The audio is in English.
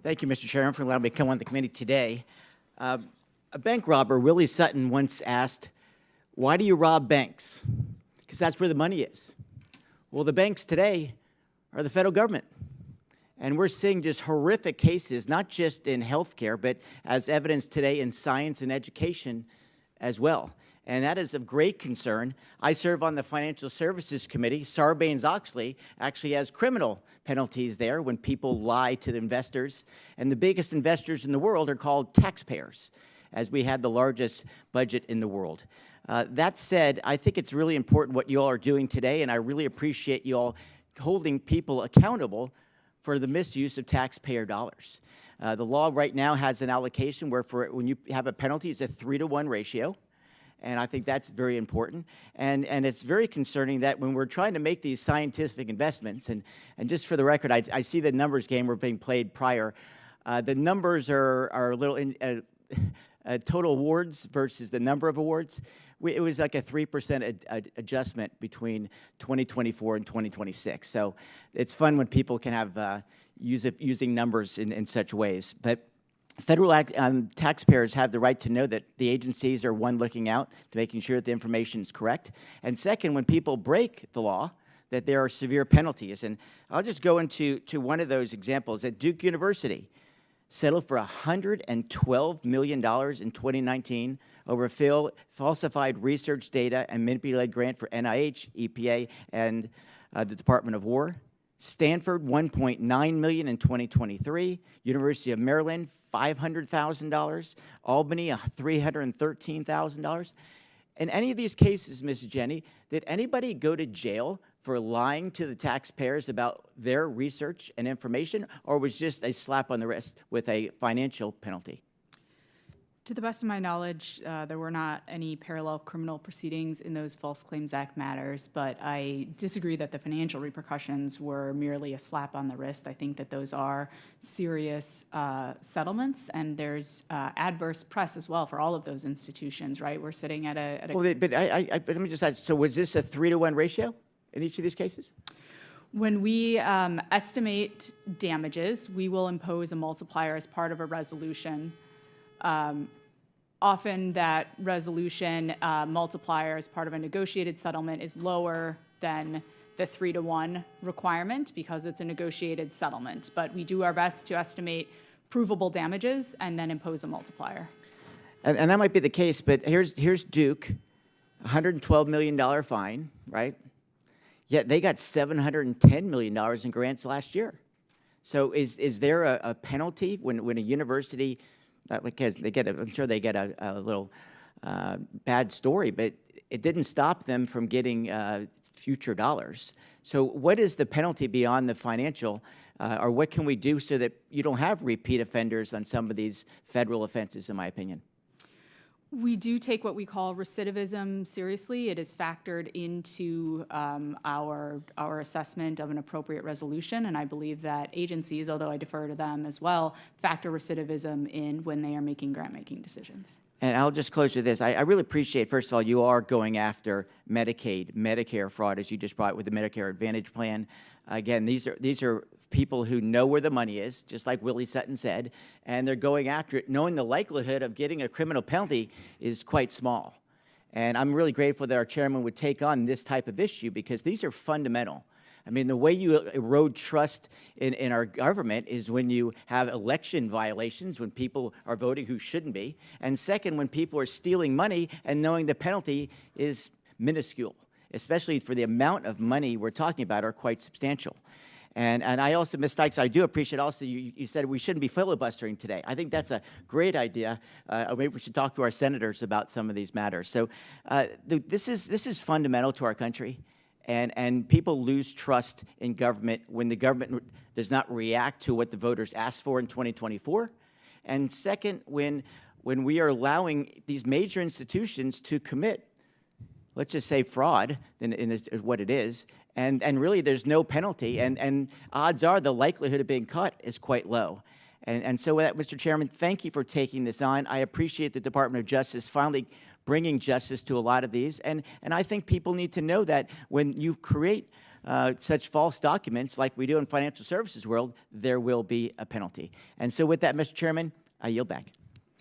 Thank you, Mr. Chairman, for allowing me to come on the committee today. A bank robber, Willie Sutton, once asked, "Why do you rob banks?" Because that's where the money is. Well, the banks today are the federal government. And we're seeing just horrific cases, not just in healthcare, but as evidenced today in science and education as well. And that is of great concern. I serve on the Financial Services Committee. Sarbanes-Oxley actually has criminal penalties there when people lie to the investors. And the biggest investors in the world are called taxpayers, as we had the largest budget in the world. That said, I think it's really important what you all are doing today, and I really appreciate you all holding people accountable for the misuse of taxpayer dollars. The law right now has an allocation where when you have a penalty, it's a 3-to-1 ratio. And I think that's very important. And it's very concerning that when we're trying to make these scientific investments, and just for the record, I see the numbers game were being played prior. The numbers are a little total awards versus the number of awards. It was like a 3% adjustment between 2024 and 2026. So it's fun when people can have using numbers in such ways. But federal taxpayers have the right to know that the agencies are, one, looking out to making sure that the information is correct, and second, when people break the law, that there are severe penalties. And I'll just go into one of those examples. At Duke University, settled for $112 million in 2019 over falsified research data and manipulated grant for NIH, EPA, and the Department of War. Stanford, $1.9 million in 2023. University of Maryland, $500,000. Albany, $313,000. In any of these cases, Mrs. Jenny, did anybody go to jail for lying to the taxpayers about their research and information, or was just a slap on the wrist with a financial penalty? To the best of my knowledge, there were not any parallel criminal proceedings in those False Claims Act matters, but I disagree that the financial repercussions were merely a slap on the wrist. I think that those are serious settlements, and there's adverse press as well for all of those institutions, right? We're sitting at a Well, but let me just ask, so was this a 3-to-1 ratio in each of these cases? When we estimate damages, we will impose a multiplier as part of a resolution. Often that resolution multiplier as part of a negotiated settlement is lower than the 3-to-1 requirement because it's a negotiated settlement. But we do our best to estimate provable damages and then impose a multiplier. And that might be the case, but here's Duke, $112 million fine, right? Yet they got $710 million in grants last year. So is there a penalty when a university, because I'm sure they get a little bad story, but it didn't stop them from getting future dollars. So what is the penalty beyond the financial, or what can we do so that you don't have repeat offenders on some of these federal offenses, in my opinion? We do take what we call recidivism seriously. It is factored into our assessment of an appropriate resolution, and I believe that agencies, although I defer to them as well, factor recidivism in when they are making grant-making decisions. And I'll just close with this. I really appreciate, first of all, you are going after Medicaid, Medicare fraud, as you just brought with the Medicare Advantage plan. Again, these are people who know where the money is, just like Willie Sutton said, and they're going after it knowing the likelihood of getting a criminal penalty is quite small. And I'm really grateful that our chairman would take on this type of issue because these are fundamental. I mean, the way you erode trust in our government is when you have election violations, when people are voting who shouldn't be, and second, when people are stealing money and knowing the penalty is minuscule, especially for the amount of money we're talking about are quite substantial. And I also, Ms. Stykes, I do appreciate also you said we shouldn't be filibustering today. I think that's a great idea. Maybe we should talk to our senators about some of these matters. So this is fundamental to our country, and people lose trust in government when the government does not react to what the voters asked for in 2024. And second, when we are allowing these major institutions to commit, let's just say fraud, in what it is, and really there's no penalty, and odds are the likelihood of being caught is quite low. And so with that, Mr. Chairman, thank you for taking this on. I appreciate the Department of Justice finally bringing justice to a lot of these, and I think people need to know that when you create such false documents like we do in financial services world, there will be a penalty. And so with that, Mr. Chairman, I yield back.